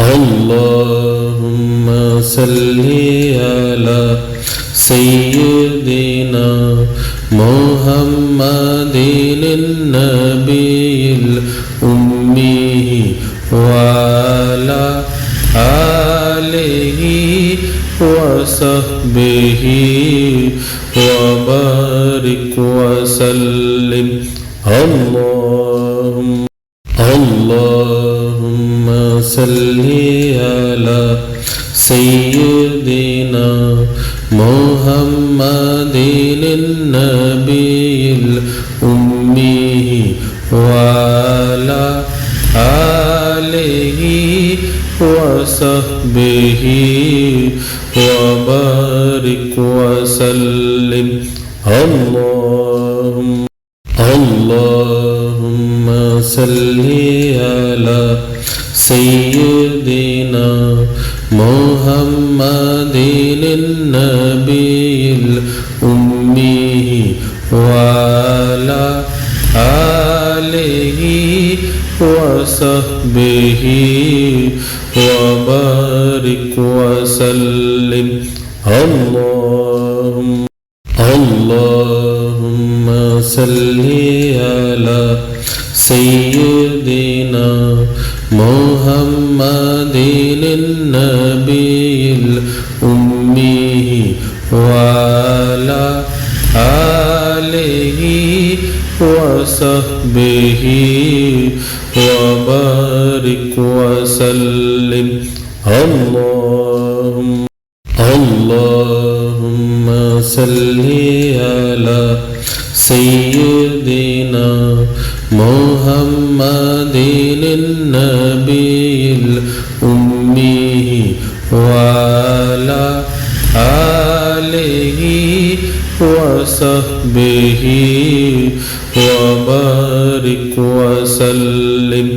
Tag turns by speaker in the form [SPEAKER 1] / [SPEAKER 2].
[SPEAKER 1] اللهم صل على سيدنا محمد النبي الأمي وعلى آله وصحبه وبارك وسلم. اللهم صل على سيدنا محمد النبي الأمي وعلى آله وصحبه وبارك وسلم. اللهم صل على سيدنا محمد النبي الأمي وعلى آله وصحبه وبارك وسلم. اللهم صل على سيدنا محمد النبي الأمي وعلى آله وصحبه وبارك وسلم. اللهم صل على سيدنا محمد النبي الأمي وعلى آله وصحبه وبارك وسلم.